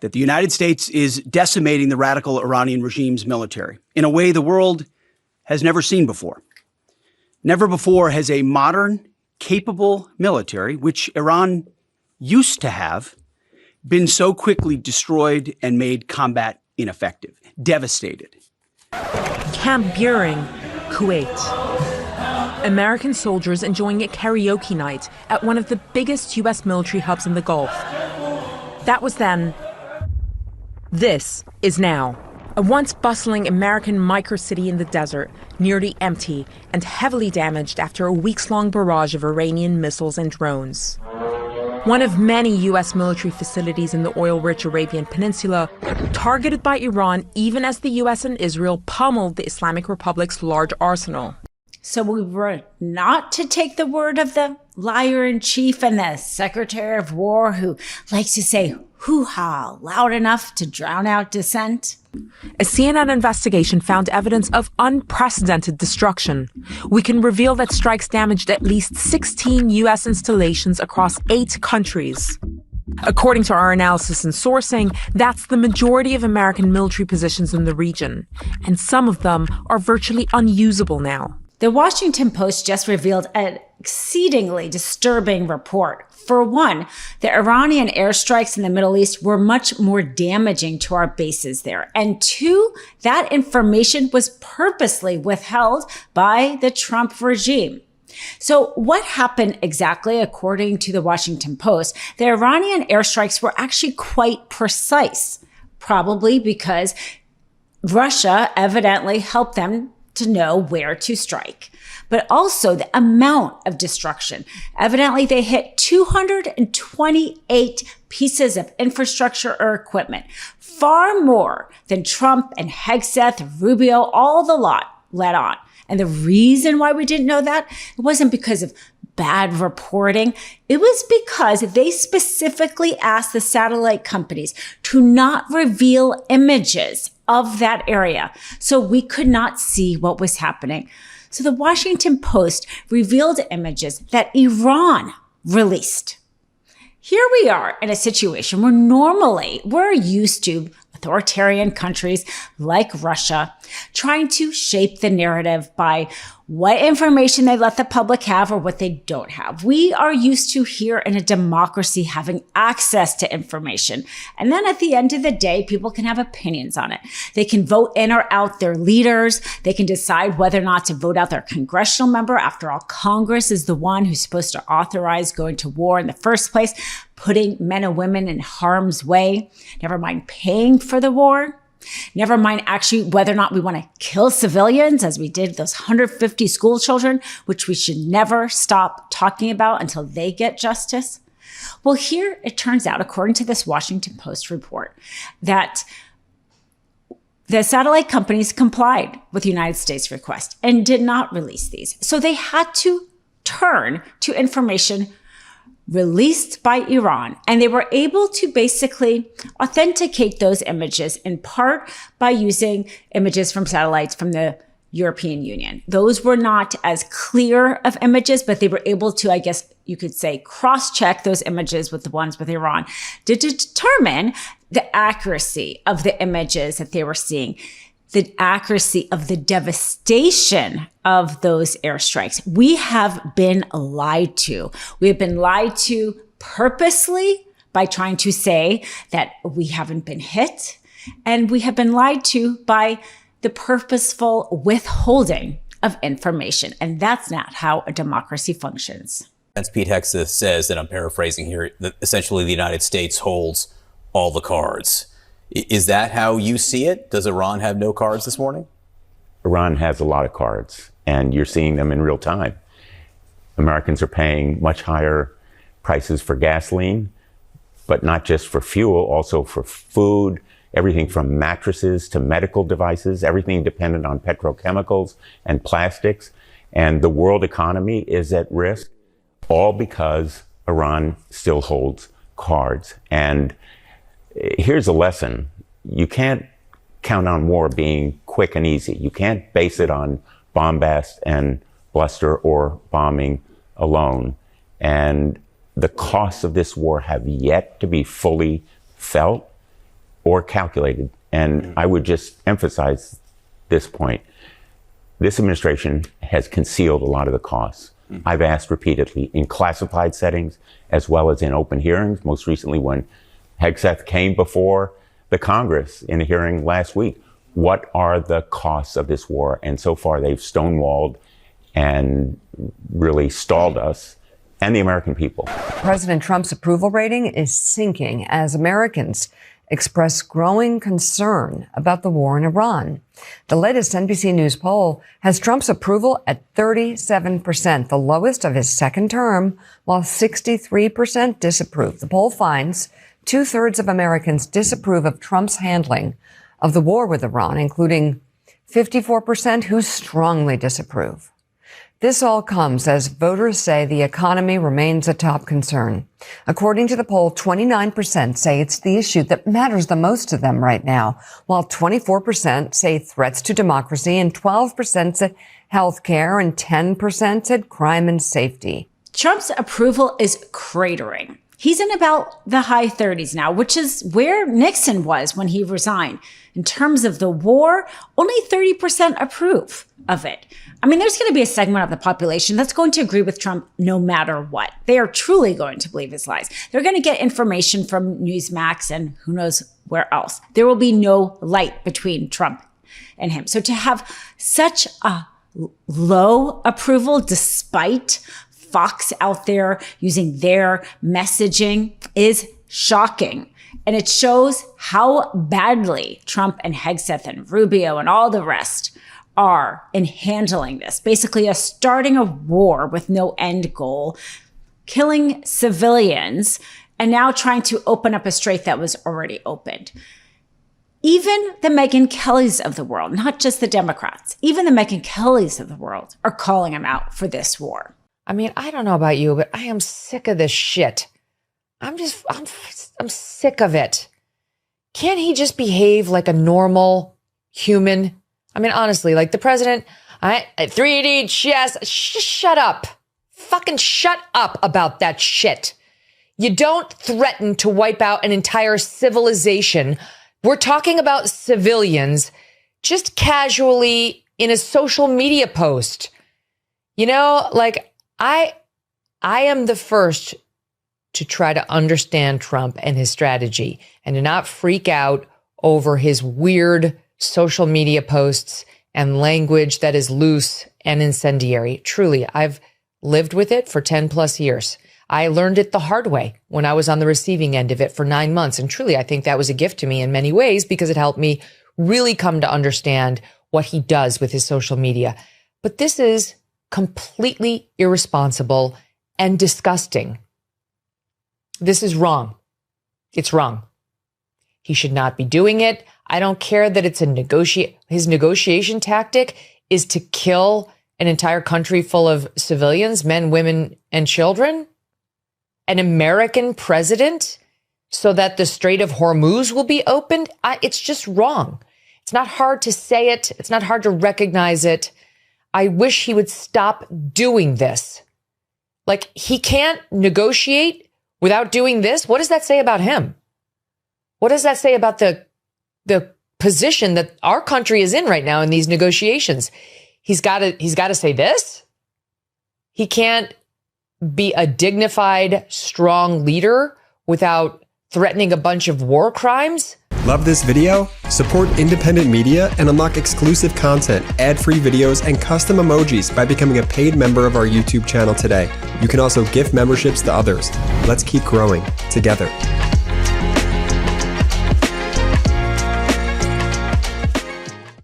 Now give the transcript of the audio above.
that the United States is decimating the radical Iranian regime's military in a way the world has never seen before. Never before has a modern, capable military, which Iran used to have, been so quickly destroyed and made combat ineffective, devastated. Camp Buehring, Kuwait. American soldiers enjoying a karaoke night at one of the biggest U.S. military hubs in the Gulf. That was then. This is now. A once bustling American microcity in the desert, nearly empty and heavily damaged after a weeks-long barrage of Iranian missiles and drones. One of many U.S. military facilities in the oil-rich Arabian Peninsula, targeted by Iran even as the U.S. and Israel pummeled the Islamic Republic's large arsenal. So we were not to take the word of the liar-in-chief and the Secretary of War who likes to say hoo-ha loud enough to drown out dissent? A CNN investigation found evidence of unprecedented destruction. We can reveal that strikes damaged at least 16 U.S. installations across 8 countries. According to our analysis and sourcing, that's the majority of American military positions in the region, and some of them are virtually unusable now. The Washington Post just revealed an exceedingly disturbing report. For one, the Iranian airstrikes in the Middle East were much more damaging to our bases there. And two, that information was purposely withheld by the Trump regime. So what happened exactly, according to the Washington Post? The Iranian airstrikes were actually quite precise, probably because Russia evidently helped them to know where to strike, but also the amount of destruction. Evidently, they hit 228 pieces of infrastructure or equipment, far more than Trump and Hegseth, Rubio, all the lot let on. And the reason why we didn't know that, it wasn't because of bad reporting. It was because they specifically asked the satellite companies to not reveal images of that area, so we could not see what was happening. So the Washington Post revealed images that Iran released. Here we are in a situation where normally we're used to authoritarian countries like Russia trying to shape the narrative by what information they let the public have or what they don't have. We are used to here in a democracy having access to information. And then at the end of the day, people can have opinions on it. They can vote in or out their leaders. They can decide whether or not to vote out their congressional member. After all, Congress is the one who's supposed to authorize going to war in the first place, putting men and women in harm's way, never mind paying for the war. Never mind actually whether or not we want to kill civilians, as we did those 150 school children, which we should never stop talking about until they get justice. Well, here it turns out, according to this Washington Post report, that the satellite companies complied with the United States' request and did not release these. So they had to turn to information released by Iran, and they were able to basically authenticate those images in part by using images from satellites from the European Union. Those were not as clear of images, but they were able to, I guess you could say, cross-check those images with the ones with Iran to determine the accuracy of the images that they were seeing, the accuracy of the devastation of those airstrikes. We have been lied to. We have been lied to purposely by trying to say that we haven't been hit. And we have been lied to by the purposeful withholding of information. And that's not how a democracy functions. As Pete Hegseth says, and I'm paraphrasing here, that essentially the United States holds all the cards. Is that how you see it? Does Iran have no cards this morning? Iran has a lot of cards, and you're seeing them in real time. Americans are paying much higher prices for gasoline, but not just for fuel, also for food, everything from mattresses to medical devices, everything dependent on petrochemicals and plastics. And the world economy is at risk, all because Iran still holds cards. And here's a lesson. You can't count on war being quick and easy. You can't base it on bombast and bluster or bombing alone. And the costs of this war have yet to be fully felt. or calculated. And I would just emphasize this point. This administration has concealed a lot of the costs. I've asked repeatedly in classified settings as well as in open hearings, most recently when Hegseth came before the Congress in a hearing last week. What are the costs of this war? And so far they've stonewalled and really stalled us and the American people. President Trump's approval rating is sinking as Americans express growing concern about the war in Iran. The latest NBC News poll has Trump's approval at 37%, the lowest of his second term, while 63% disapprove. The poll finds 2/3 of Americans disapprove of Trump's handling of the war with Iran, including 54% who strongly disapprove. This all comes as voters say the economy remains a top concern. According to the poll, 29% say it's the issue that matters the most to them right now, while 24% say threats to democracy and 12% said health care and 10% said crime and safety. Trump's approval is cratering. He's in about the high 30s now, which is where Nixon was when he resigned. In terms of the war, only 30% approve of it. I mean, there's going to be a segment of the population that's going to agree with Trump no matter what. They are truly going to believe his lies. They're going to get information from Newsmax and who knows where else. There will be no light between Trump and him. So to have such a low approval despite Fox out there using their messaging is shocking. And it shows how badly Trump and Hegseth and Rubio and all the rest are in handling this. Basically, starting a war with no end goal, killing civilians, and now trying to open up a strait that was already opened. Even the Megyn Kellys of the world, not just the Democrats, even the Megyn Kellys of the world are calling him out for this war. I mean, I don't know about you, but I am sick of this shit. I'm sick of it. Can't he just behave like a normal human? I mean, honestly, like the president, 3D, yes, shut up. Fucking shut up about that shit. You don't threaten to wipe out an entire civilization. We're talking about civilians just casually in a social media post. You know, like I am the first to try to understand Trump and his strategy and to not freak out over his weird social media posts and language that is loose and incendiary. Truly, I've lived with it for 10 plus years. I learned it the hard way when I was on the receiving end of it for 9 months. And truly, I think that was a gift to me in many ways because it helped me really come to understand what he does with his social media. But this is completely irresponsible and disgusting. This is wrong. It's wrong. He should not be doing it. I don't care that it's his negotiation tactic is to kill an entire country full of civilians, men, women, and children. An American president so that the Strait of Hormuz will be opened. It's just wrong. It's not hard to say it. It's not hard to recognize it. I wish he would stop doing this. Like, he can't negotiate without doing this. What does that say about him? What does that say about the position that our country is in right now in these negotiations? He's got to say this. He can't be a dignified, strong leader without threatening a bunch of war crimes. Love this video? Support independent media and unlock exclusive content, ad-free videos, and custom emojis by becoming a paid member of our YouTube channel today. You can also gift memberships to others. Let's keep growing together.